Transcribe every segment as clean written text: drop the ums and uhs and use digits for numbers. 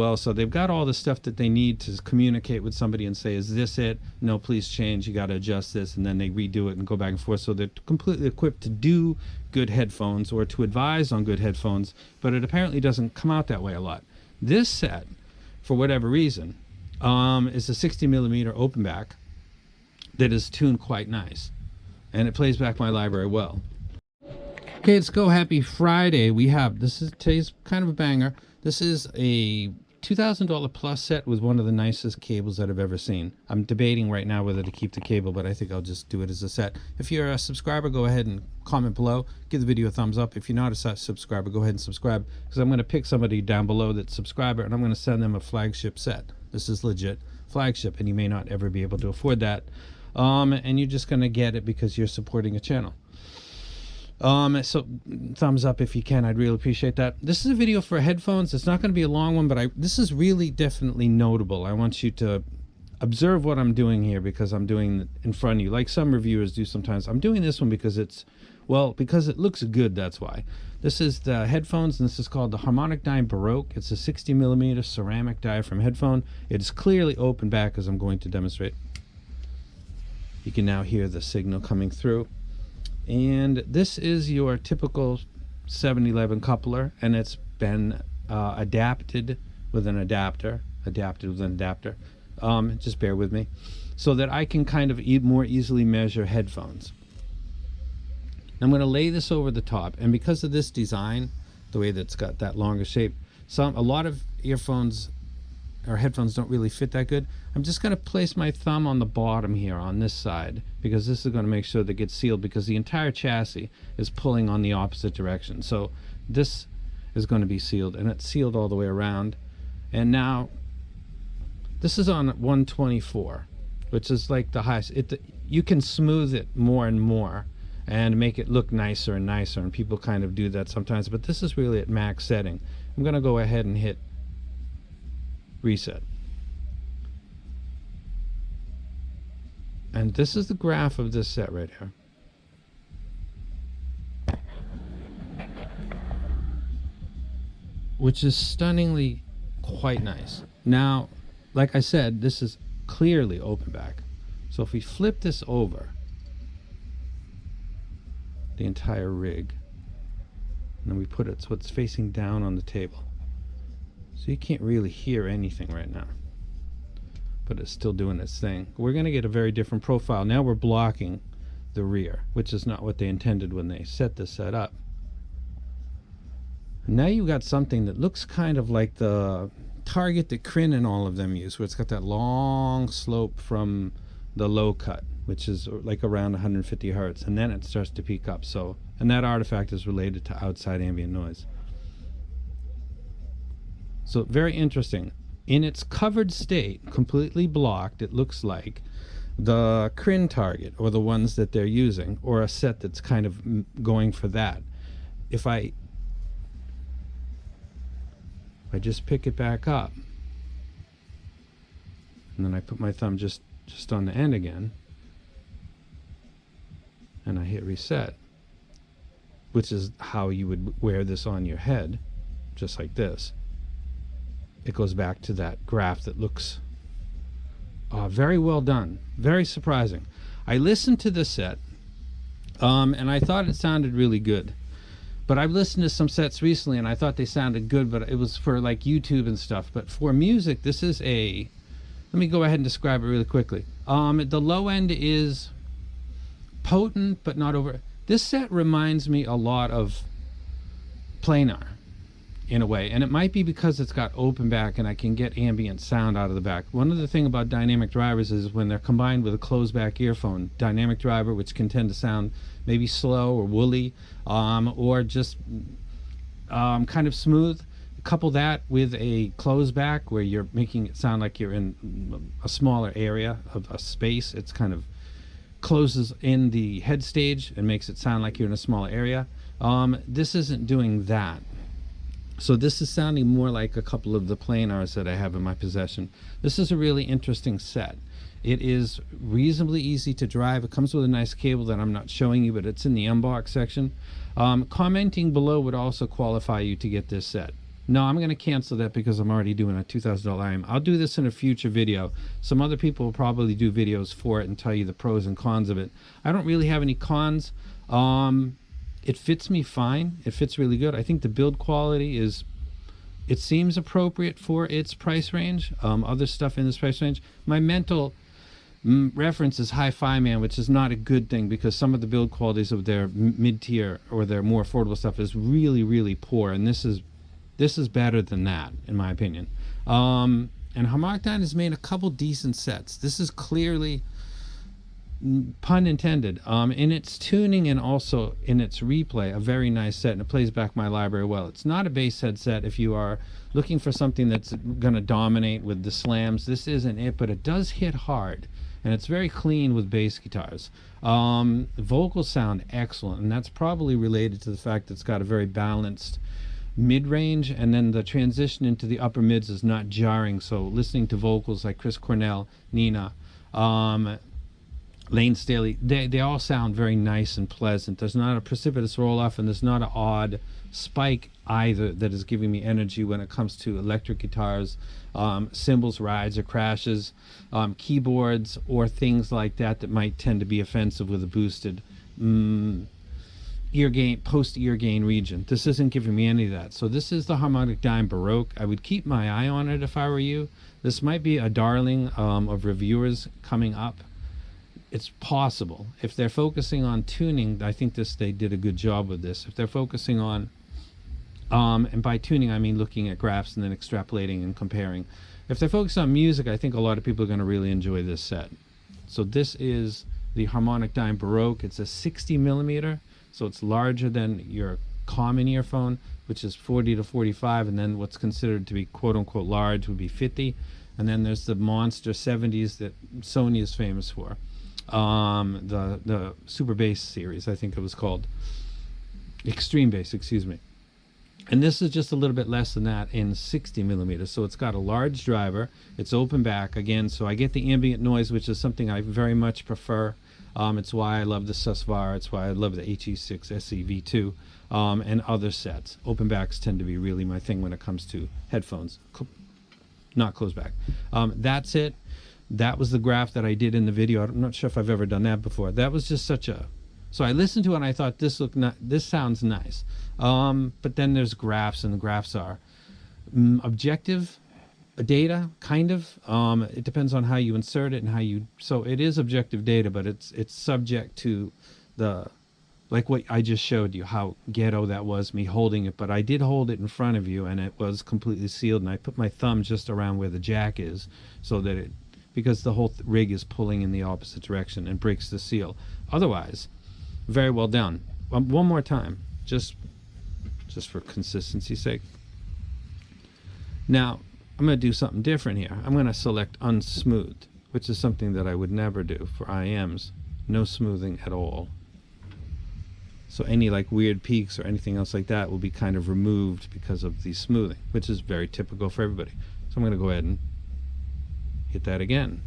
well, so they've got all the stuff that they need to communicate with somebody and say, is this it? No, please change. You got to adjust this, and then they redo it and go back and forth. So they're completely equipped to do good headphones or to advise on good headphones, but it apparently doesn't come out that way a lot. This set, for whatever reason, is a 60mm open back that is tuned quite nice, and it plays back my library well. Okay, let's go. Happy Friday. We have, today's kind of a banger. This is a $2,000 plus set with one of the nicest cables that I've ever seen. I'm debating right now whether to keep the cable, but I think I'll just do it as a set. If you're a subscriber, go ahead and comment below. Give the video a thumbs up. If you're not a subscriber, go ahead and subscribe, because I'm going to pick somebody down below that's a subscriber, and I'm going to send them a flagship set. This is legit flagship, and you may not ever be able to afford that. And you're just going to get it because you're supporting a channel. So thumbs up if you can. I'd really appreciate that. This is a video for headphones. It's not going to be a long one, but this is really definitely notable. I want you to observe what I'm doing here, because I'm doing it in front of you, like some reviewers do sometimes. I'm doing this one because because it looks good, that's why. This is the headphones, and this is called the Harmonic Dy Baroque. It's a 60mm ceramic diaphragm headphone. It's clearly open back, as I'm going to demonstrate. You can now hear the signal coming through. And this is your typical 7-11 coupler, and it's been adapted with an adapter. Just bear with me, so that I can kind of more easily measure headphones. I'm going to lay this over the top, and because of this design, the way that's got that longer shape, a lot of earphones or headphones don't really fit that good. I'm just going to place my thumb on the bottom here on this side, because this is going to make sure that it gets sealed, because the entire chassis is pulling on the opposite direction. So this is going to be sealed, and it's sealed all the way around. And now this is on 124, which is like the highest. You can smooth it more and more and make it look nicer and nicer, and people kind of do that sometimes, but this is really at max setting. I'm going to go ahead and hit reset. And this is the graph of this set right here. Which is stunningly quite nice. Now, like I said, this is clearly open back. So if we flip this over, the entire rig, and then we put it so it's facing down on the table. So you can't really hear anything right now, but it's still doing its thing. We're going to get a very different profile. Now we're blocking the rear, which is not what they intended when they set this set up. Now you got something that looks kind of like the target that Crin and all of them use, where it's got that long slope from the low cut, which is like around 150 hertz, and then it starts to peak up. So, and that artifact is related to outside ambient noise. So very interesting. In its covered state, completely blocked, it looks like the Crin target, or the ones that they're using, or a set that's kind of going for that. If I just pick it back up, and then I put my thumb just on the end again, and I hit reset, which is how you would wear this on your head, just like this. It goes back to that graph that looks very well done, very surprising. I listened to the set, and I thought it sounded really good. But I've listened to some sets recently, and I thought they sounded good, but it was for like YouTube and stuff. But for music, this is let me go ahead and describe it really quickly. The low end is potent, but not over. This set reminds me a lot of planar, in a way, and it might be because it's got open back and I can get ambient sound out of the back. One of the thing about dynamic drivers is when they're combined with a closed back earphone, dynamic driver, which can tend to sound maybe slow or woolly, or just kind of smooth. Couple that with a closed back where you're making it sound like you're in a smaller area of a space. It's kind of closes in the head stage and makes it sound like you're in a smaller area. This isn't doing that. So this is sounding more like a couple of the planars that I have in my possession. This is a really interesting set. It is reasonably easy to drive. It comes with a nice cable that I'm not showing you, but it's in the unbox section. Commenting below would also qualify you to get this set. No, I'm going to cancel that because I'm already doing a $2,000 item. I'll do this in a future video. Some other people will probably do videos for it and tell you the pros and cons of it. I don't really have any cons. It fits me fine. It fits really good. I think the build quality is, it seems appropriate for its price range. Other stuff in this price range. My mental reference is Hi-Fi Man, which is not a good thing because some of the build qualities of their mid-tier or their more affordable stuff is really, really poor. And this is better than that, in my opinion. And Harmonicdyne has made a couple decent sets. This is clearly, pun intended, in its tuning and also in its replay, a very nice set, and it plays back my library well. It's not a bass headset. If you are looking for something that's going to dominate with the slams, this isn't it, but it does hit hard, and it's very clean with bass guitars. Vocals sound excellent, and that's probably related to the fact that it's got a very balanced mid-range, and then the transition into the upper mids is not jarring. So listening to vocals like Chris Cornell, Nina, Lane Staley, they all sound very nice and pleasant. There's not a precipitous roll-off, and there's not an odd spike either that is giving me energy when it comes to electric guitars, cymbals, rides or crashes, keyboards, or things like that that might tend to be offensive with a boosted ear gain, post ear gain region. This isn't giving me any of that. So this is the Harmonic Dy Baroque. I would keep my eye on it if I were you. This might be a darling of reviewers coming up. It's possible. If they're focusing on tuning, I think they did a good job with this. If they're focusing on, and by tuning I mean looking at graphs and then extrapolating and comparing. If they're focused on music, I think a lot of people are going to really enjoy this set. So this is the Harmonic Dy Baroque. It's a 60 millimeter. So it's larger than your common earphone, which is 40 to 45, and then what's considered to be quote-unquote large would be 50. And then there's the monster 70s that Sony is famous for. The Super Bass series, I think it was called. Extreme Bass, excuse me. And this is just a little bit less than that in 60 millimeters. So it's got a large driver. It's open back again, so I get the ambient noise, which is something I very much prefer. It's why I love the Susvara. It's why I love the HE6 SEV2 and other sets. Open backs tend to be really my thing when it comes to headphones, not closed back. That's it. That was the graph that I did in the video. I'm not sure if I've ever done that before. That was just such a... So I listened to it and I thought, this sounds nice. But then there's graphs, and the graphs are objective data, kind of. It depends on how you insert it and how you... So it is objective data, but it's subject to the... Like what I just showed you, how ghetto that was, me holding it. But I did hold it in front of you, and it was completely sealed. And I put my thumb just around where the jack is, so that it... Because the whole rig is pulling in the opposite direction and breaks the seal. Otherwise, very well done. One more time, just for consistency's sake. Now, I'm going to do something different here. I'm going to select unsmoothed, which is something that I would never do for IMs. No smoothing at all. So any like weird peaks or anything else like that will be kind of removed because of the smoothing, which is very typical for everybody. So I'm going to go ahead and hit that again.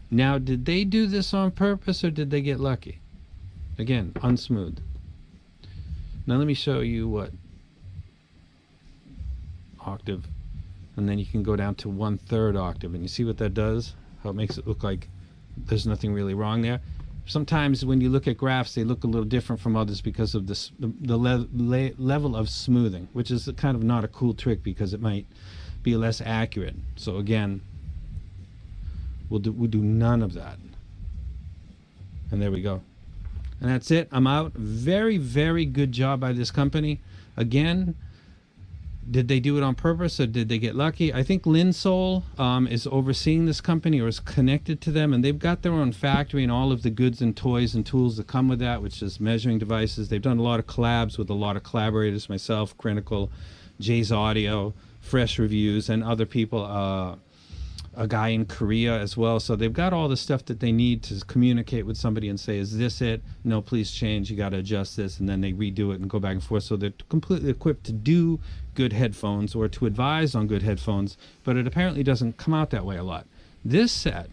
Now, did they do this on purpose or did they get lucky? Again, unsmooth. Now let me show you what octave, and then you can go down to 1/3 octave, and you see what that does? How it makes it look like there's nothing really wrong there. Sometimes when you look at graphs, they look a little different from others because of the level of smoothing, which is kind of not a cool trick because it might be less accurate. So again, we'll do none of that. And there we go. And that's it. I'm out. Very, very good job by this company. Again, did they do it on purpose or did they get lucky? I think Linsole is overseeing this company or is connected to them, and they've got their own factory and all of the goods and toys and tools that come with that, which is measuring devices. They've done a lot of collabs with a lot of collaborators, myself, Critical, Jay's Audio, Fresh Reviews, and other people, a guy in Korea as well. So they've got all the stuff that they need to communicate with somebody and say, is this it? No, please change. You got to adjust this. And then they redo it and go back and forth. So they're completely equipped to do good headphones or to advise on good headphones, but it apparently doesn't come out that way a lot. This set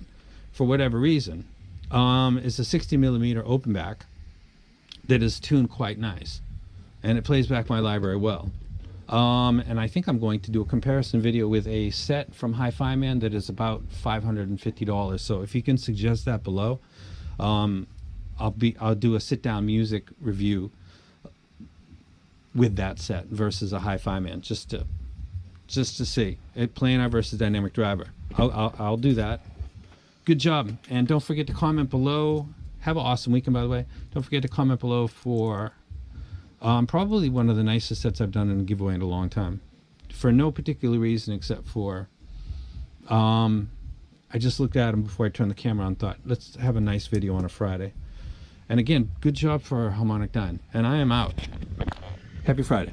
for whatever reason. It's a 60 millimeter open back that is tuned quite nice, and it plays back my library well. And I think I'm going to do a comparison video with a set from Hi-Fi Man that is about $550. So if you can suggest that below, I'll do a sit-down music review with that set versus a Hi-Fi Man, just to see it, planar versus dynamic driver. I'll do that. Good job, and don't forget to comment below. Have an awesome weekend, by the way. Don't forget to comment below for probably one of the nicest sets I've done in a giveaway in a long time, for no particular reason except for I just looked at them before I turned the camera on and thought, let's have a nice video on a Friday. And again, good job for Harmonicdyne, and I am out. Happy Friday.